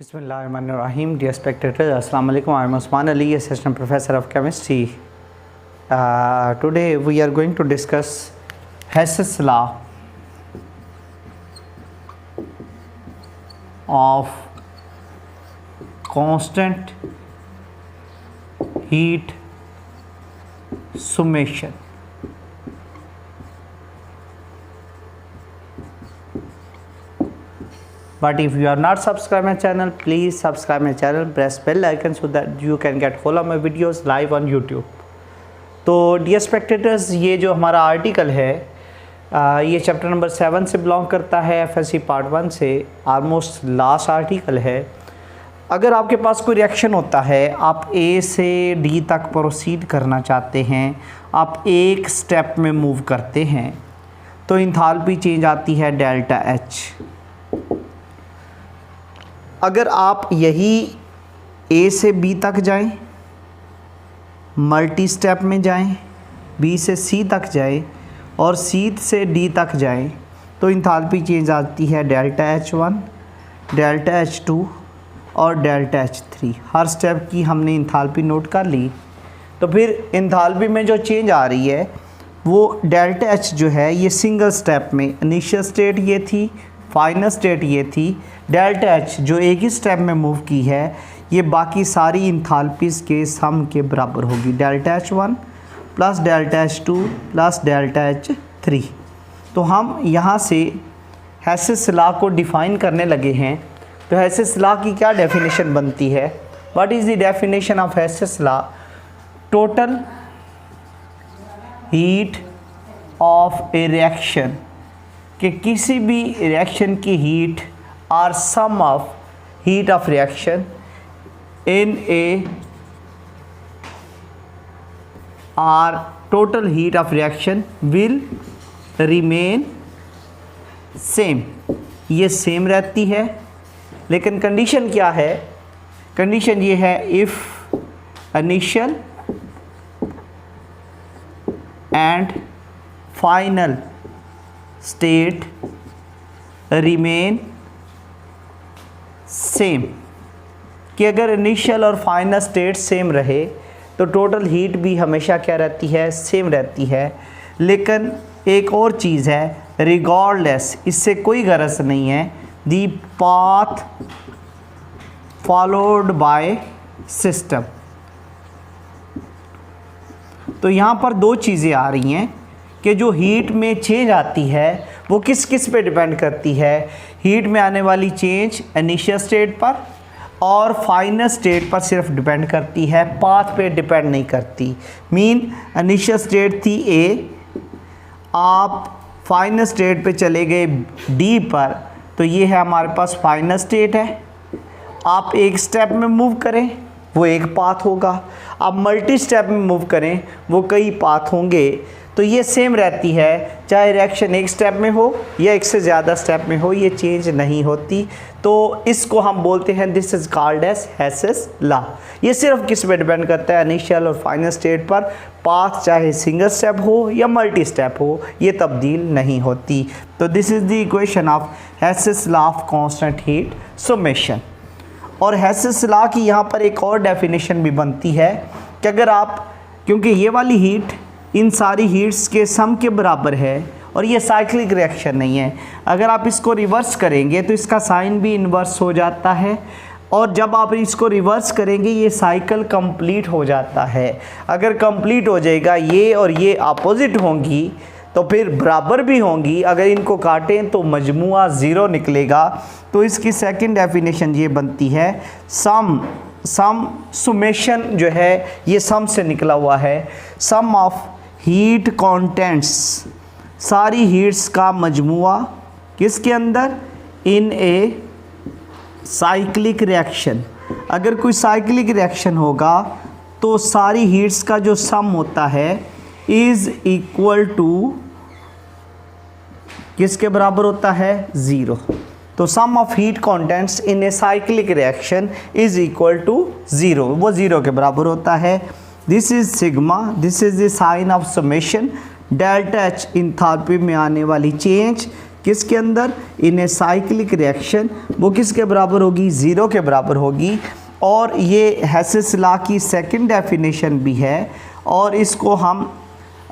Bismillahirrahmanirrahim. Dear spectators, Assalamu alaikum. I am Usman Ali, Assistant Professor of Chemistry. Today we are going to discuss Hess's law of constant heat summation. But if you are not subscribed my channel, please subscribe my channel, press bell icon so that you can get all of my videos live on YouTube. तो dear spectators, ये जो हमारा article है ये chapter number 7 से belong करता है, FSc part 1 से, ऑलमोस्ट लास्ट आर्टिकल है। अगर आपके पास कोई रिएक्शन होता है, आप ए से डी तक प्रोसीड करना चाहते हैं, आप एक स्टेप में मूव करते हैं, तो इंथाल्पी चेंज आती है डेल्टा एच। अगर आप यही ए से बी तक जाएं, मल्टी स्टेप में जाएं, बी से सी तक जाएं और सी से डी तक जाएं, तो इंथाल्पी चेंज आती है डेल्टा H1, डेल्टा H2 और डेल्टा H3। हर स्टेप की हमने इंथाल्पी नोट कर ली। तो फिर इंथाल्पी में जो चेंज आ रही है वो डेल्टा H जो है ये सिंगल स्टेप में, इनिशियल स्टेट ये थी, फाइनल स्टेट ये थी। डेल्टा H जो एक ही स्टेप में मूव की है, ये बाकी सारी इंथाल्पीज़ के सम के बराबर होगी, delta H1 plus delta H2 plus delta H3। तो हम यहाँ से हेसेस लॉ को डिफ़ाइन करने लगे हैं। तो हेसेस लॉ की क्या डेफिनेशन बनती है? What is the definition of Hess's law? Total heat of a reaction, कि किसी भी रिएक्शन की heat are sum of heat of reaction in a are total heat of reaction will remain same. ये same रहती है, लेकिन condition क्या है? कंडीशन ये है, if initial and final state remain same. कि अगर इनिशियल और फाइनल स्टेट सेम रहे तो टोटल हीट भी हमेशा क्या रहती है? सेम रहती है। लेकिन एक और चीज़ है, रिगार्डलेस, इससे कोई गरज नहीं है, the path followed by system. तो यहाँ पर दो चीज़ें आ रही हैं कि जो हीट में चेंज आती है वो किस किस पे डिपेंड करती है। हीट में आने वाली चेंज इनिशियल स्टेट पर और फाइनल स्टेट पर सिर्फ डिपेंड करती है, पाथ पे डिपेंड नहीं करती। मीन इनिशियल स्टेट थी ए, आप फाइनल स्टेट पे चले गए डी पर, तो ये है हमारे पास फाइनल स्टेट है। आप एक स्टेप में मूव करें वो एक पाथ होगा, आप मल्टी स्टेप में मूव करें वो कई पाथ होंगे। तो ये सेम रहती है, चाहे रिएक्शन एक स्टेप में हो या एक से ज़्यादा स्टेप में हो, ये चेंज नहीं होती। तो इसको हम बोलते हैं, this is called as Hess's law. ये सिर्फ किस पे डिपेंड करता है? इनिशियल और फाइनल स्टेट पर। पाथ चाहे सिंगल स्टेप हो या मल्टी स्टेप हो, ये तब्दील नहीं होती। तो this is the equation of Hess's law of constant heat summation. और हेसेस लॉ की यहाँ पर एक और डेफिनेशन भी बनती है कि अगर आप, क्योंकि ये वाली हीट इन सारी हीट्स के सम के बराबर है और ये साइक्लिक रिएक्शन नहीं है, अगर आप इसको रिवर्स करेंगे तो इसका साइन भी इन्वर्स हो जाता है, और जब आप इसको रिवर्स करेंगे ये साइकिल कंप्लीट हो जाता है। अगर कंप्लीट हो जाएगा ये और ये अपोजिट होंगी तो फिर बराबर भी होंगी, अगर इनको काटें तो मजमुआ ज़ीरो निकलेगा। तो इसकी सेकंड डेफिनेशन ये बनती है, सम सुमेशन जो है ये सम से निकला हुआ है, सम ऑफ हीट कंटेंट्स, सारी हीट्स का मजमुआ किसके अंदर? इन ए साइक्लिक रिएक्शन। अगर कोई साइक्लिक रिएक्शन होगा तो सारी हीट्स का जो सम होता है इज़ इक्वल टू किसके बराबर होता है? ज़ीरो। तो sum of heat contents in a cyclic reaction is equal to zero, वो ज़ीरो के बराबर होता है। This is sigma, this is the sign of summation. Delta H enthalpy में आने वाली चेंज किसके अंदर, इन ए साइक्लिक रिएक्शन, वो किसके बराबर होगी, 0 के बराबर होगी। और ये हेसिस लॉ की सेकंड डेफिनेशन भी है और इसको हम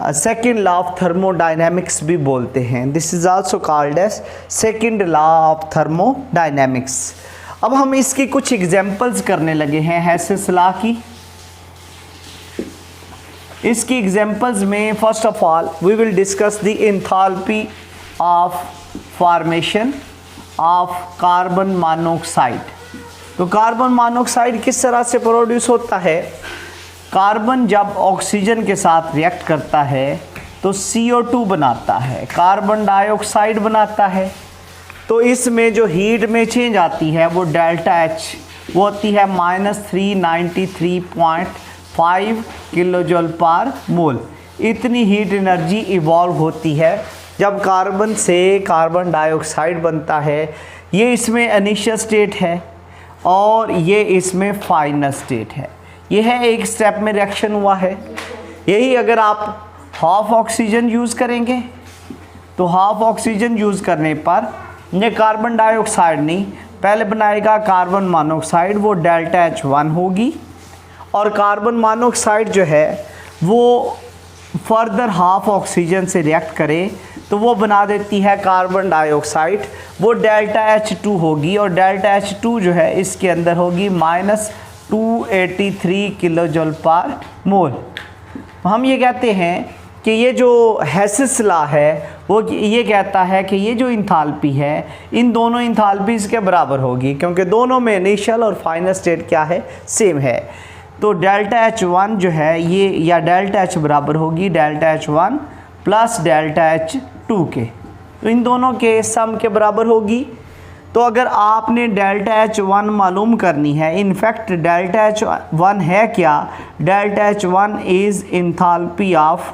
सेकंड लॉ ऑफ थर्मोडायनेमिक्स भी बोलते हैं। This is also called as second law of thermodynamics. अब हम इसकी कुछ एग्जांपल्स करने लगे हैं हेसिस लॉ की। इसकी एग्जांपल्स में first of all we will discuss the enthalpy of formation of carbon monoxide. तो कार्बन मोनोऑक्साइड किस तरह से प्रोड्यूस होता है, कार्बन जब ऑक्सीजन के साथ रिएक्ट करता है तो CO2 बनाता है, कार्बन डाइऑक्साइड बनाता है। तो इसमें जो हीट में चेंज आती है वो डेल्टा H, वो होती है -393.5 किलोजूल पर मोल। इतनी हीट एनर्जी इवॉल्व होती है जब कार्बन से कार्बन डाइऑक्साइड बनता है। ये इसमें इनिशियल स्टेट है और ये इसमें फाइनल स्टेट है। ये है एक स्टेप में रिएक्शन हुआ है। यही अगर आप हाफ ऑक्सीजन यूज़ करेंगे तो हाफ ऑक्सीजन यूज़ करने पर ये कार्बन डाइऑक्साइड नहीं, पहले बनाएगा कार्बन मोनोऑक्साइड, वो डेल्टा H1 होगी। और कार्बन मोनोऑक्साइड जो है वो फर्दर हाफ ऑक्सीजन से रिएक्ट करे तो वो बना देती है कार्बन डाइऑक्साइड, वो डेल्टा H2 होगी। और डेल्टा H2 जो है इसके अंदर होगी -283 किलोजूल पर मोल। हम ये कहते हैं कि ये जो हेसिस लॉ है वो ये कहता है कि ये जो इंथैल्पी है इन दोनों इंथैल्पीज़ के बराबर होगी, क्योंकि दोनों में इनिशियल और फाइनल स्टेट क्या है, सेम है। तो डेल्टा H1 जो है ये, या डेल्टा H बराबर होगी delta H1 plus delta H2 के, तो इन दोनों के सम के बराबर होगी। तो अगर आपने डेल्टा H1 मालूम करनी है, इनफैक्ट डेल्टा H1 है क्या, delta H1 is enthalpy of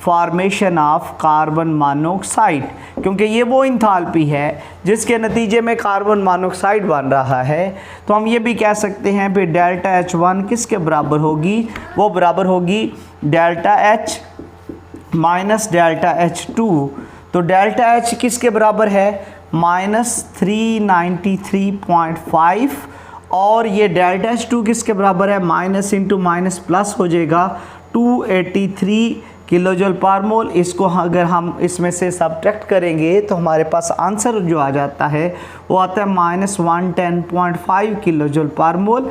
formation of carbon monoxide, क्योंकि ये वो इंथैल्पी है जिसके नतीजे में कार्बन मोनोऑक्साइड बन रहा है। तो हम ये भी कह सकते हैं फिर डेल्टा H1 किसके बराबर होगी, वो बराबर होगी delta H minus delta H2। तो डेल्टा H किसके बराबर है, -393.5, और ये डेल्टा H2 किसके बराबर है, माइनस इंटू माइनस प्लस हो जाएगा 283 किलोजूल पर मोल। इसको अगर हम इसमें से सब्ट्रैक्ट करेंगे तो हमारे पास आंसर जो आ जाता है वो आता है -110.5 किलोजूल पर मोल।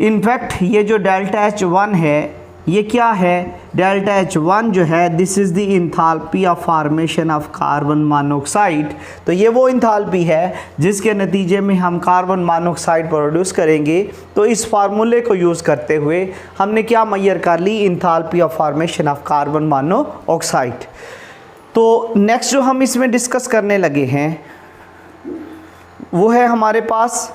इनफैक्ट ये जो डेल्टा H1 है ये क्या है, डेल्टा H1 जो है this is the enthalpy of formation of carbon monoxide. तो ये वो इंथैल्पी है जिसके नतीजे में हम कार्बन मोनोऑक्साइड प्रोड्यूस करेंगे। तो इस फार्मूले को यूज़ करते हुए हमने क्या मैयर कर ली, enthalpy of formation of carbon monoxide. तो नेक्स्ट जो हम इसमें डिस्कस करने लगे हैं वो है हमारे पास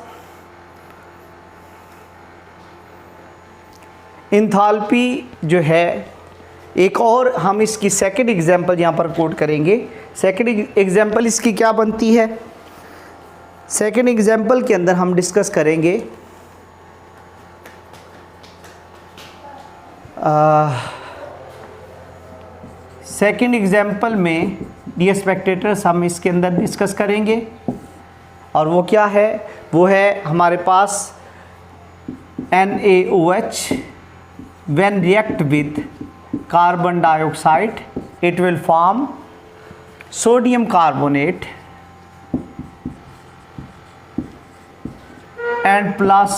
इंथैल्पी जो है। एक और हम इसकी सेकंड एग्जांपल यहाँ पर कोट करेंगे। सेकंड एग्जांपल इसकी क्या बनती है, सेकंड एग्जांपल के अंदर हम डिस्कस करेंगे सेकंड एग्जांपल में डियर स्पेक्टेटर्स हम इसके अंदर डिस्कस करेंगे, और वो क्या है, वो है हमारे पास NaOH when react with carbon dioxide it will form sodium carbonate and plus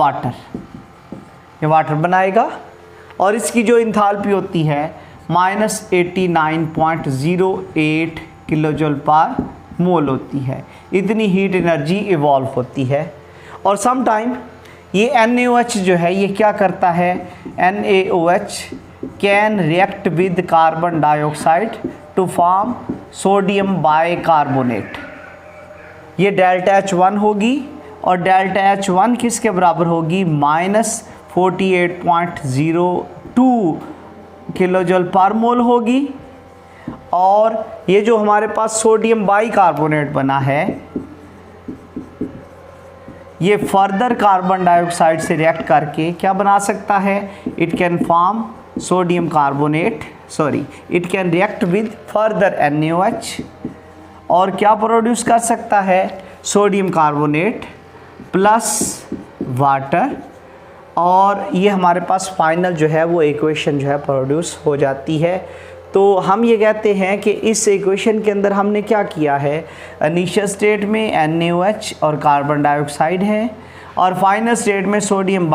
water। ये वाटर बनाएगा और इसकी जो इंथैल्पी होती है -89.08 किलोजूल पर मोल होती है। इतनी हीट एनर्जी इवॉल्व होती है। और सम टाइम ये NaOH जो है ये क्या करता है, NaOH can react with carbon dioxide to form sodium bicarbonate. ये डेल्टा H1 होगी और डेल्टा H1 किसके बराबर होगी, -48.02 किलोजूल पर मोल होगी। और ये जो हमारे पास सोडियम बाइकार्बोनेट बना है ये फर्दर कार्बन डाइऑक्साइड से रिएक्ट करके क्या बना सकता है, it can form sodium carbonate, it can react with further NaOH और क्या प्रोड्यूस कर सकता है, सोडियम कार्बोनेट प्लस वाटर, और ये हमारे पास फाइनल जो है वो इक्वेशन जो है प्रोड्यूस हो जाती है। तो हम ये कहते हैं कि इस इक्वेशन के अंदर हमने क्या किया है, इनिशियल स्टेट में NaOH और कार्बन डाइऑक्साइड है, और फाइनल स्टेट में सोडियम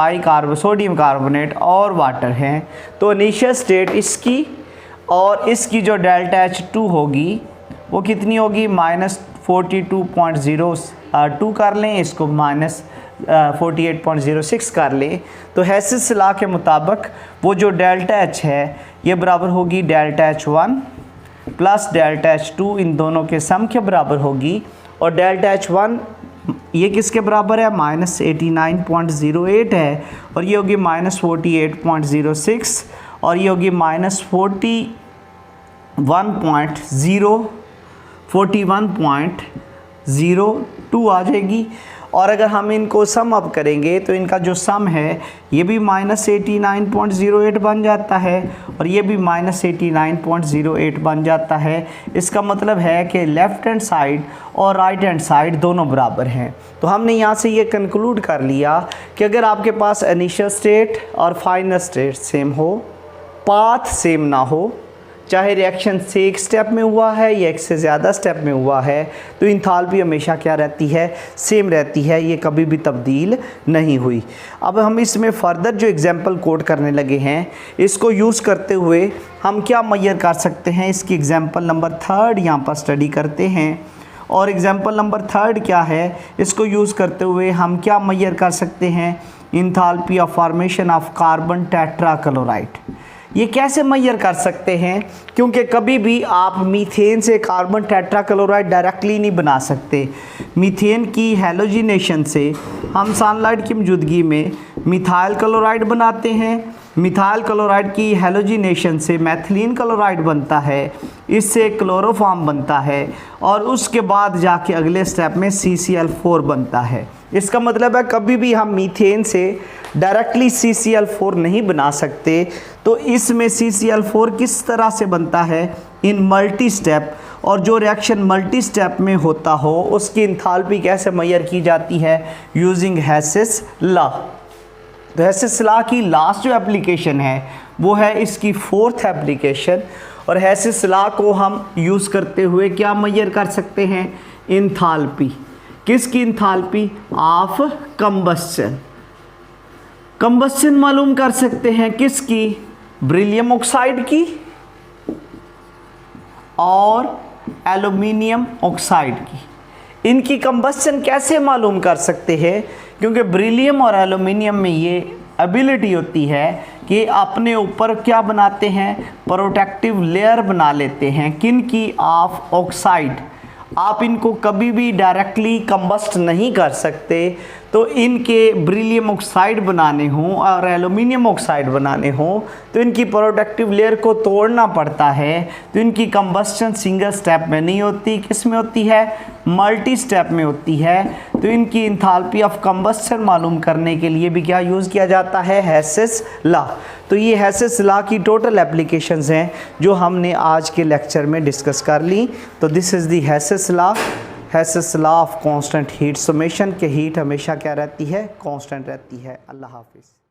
कार्बोनेट और वाटर हैं। तो इनिशियल स्टेट इसकी और इसकी जो डेल्टा H2 होगी वो कितनी होगी, -42.02 कर लें, इसको -48.06 कर लें। तो हेसिस लॉ के मुताबिक वो जो डेल्टा H है ये बराबर होगी delta H1 plus delta H2, इन दोनों के सम के बराबर होगी। और डेल्टा H1 ये किसके बराबर है, -89.08 है, और ये होगी -48.06, और ये होगी -41.02 आ जाएगी। और अगर हम इनको सम अप करेंगे तो इनका जो सम है ये भी -89.08 बन जाता है, और ये भी -89.08 बन जाता है। इसका मतलब है कि लेफ़्ट हैंड साइड और राइट हैंड साइड दोनों बराबर हैं। तो हमने यहाँ से ये कंक्लूड कर लिया कि अगर आपके पास इनिशियल स्टेट और फाइनल स्टेट सेम हो, पाथ सेम ना हो, चाहे रिएक्शन से एक स्टेप में हुआ है या एक से ज़्यादा स्टेप में हुआ है, तो इंथाल्पी हमेशा क्या रहती है, सेम रहती है, ये कभी भी तब्दील नहीं हुई। अब हम इसमें फ़र्दर जो एग्जांपल कोट करने लगे हैं, इसको यूज़ करते हुए हम क्या मेजर कर सकते हैं, इसकी एग्जांपल नंबर 3 यहाँ पर स्टडी करते हैं। और एग्जांपल नंबर 3 क्या है, इसको यूज़ करते हुए हम क्या मेजर कर सकते हैं, enthalpy of formation of carbon tetrachloride. ये कैसे मेजर कर सकते हैं, क्योंकि कभी भी आप मीथेन से कार्बन टेट्राक्लोराइड डायरेक्टली नहीं बना सकते। मीथेन की हैलोजिनेशन से हम सनलाइट की मौजूदगी में मिथाइल क्लोराइड बनाते हैं, मिथाइल क्लोराइड की हैलोजिनेशन से मैथिलीन क्लोराइड बनता है, इससे क्लोरोफॉर्म बनता है, और उसके बाद जाके अगले स्टेप में CCl4 बनता है। इसका मतलब है कभी भी हम मीथेन से डायरेक्टली CCl4 नहीं बना सकते। तो इसमें CCl4 किस तरह से बनता है, इन मल्टी स्टेप, और जो रिएक्शन मल्टी स्टेप में होता हो उसकी इंथाल्पी कैसे मेजर की जाती है, यूजिंग हेसिस लॉ। तो हेसिस लॉ की लास्ट जो एप्लीकेशन है वो है इसकी 4th एप्लीकेशन, और हेसिस लॉ को हम यूज़ करते हुए क्या मेजर कर सकते हैं, इंथाल्पी। किसकी इंथाल्पी, ऑफ कंबस्शन। कंबस्शन मालूम कर सकते हैं किसकी, बेरिलियम ऑक्साइड की और एल्युमिनियम ऑक्साइड की। इनकी कंबस्शन कैसे मालूम कर सकते हैं, क्योंकि बेरिलियम और एल्युमिनियम में ये एबिलिटी होती है कि अपने ऊपर क्या बनाते हैं, प्रोटेक्टिव लेयर बना लेते हैं। किन की, ऑफ ऑक्साइड। आप इनको कभी भी डायरेक्टली कंबस्ट नहीं कर सकते। तो इनके बेरिलियम ऑक्साइड बनाने हों और एल्युमिनियम ऑक्साइड बनाने हों तो इनकी प्रोडक्टिव लेयर को तोड़ना पड़ता है। तो इनकी कंबस्टन सिंगल स्टेप में नहीं होती, किस में होती है, मल्टी स्टेप में होती है। तो इनकी इंथाल्पी ऑफ कंबस्टन मालूम करने के लिए भी क्या यूज़ किया जाता है, हेसिस लॉ। तो ये हेसिस लॉ की टोटल एप्लीकेशंस हैं जो हमने आज के लेक्चर में डिस्कस कर ली। तो this is the Hess's law, Hess's law of constant heat summation, के हीट हमेशा क्या रहती है, कांस्टेंट रहती है। अल्लाह हाफिज़।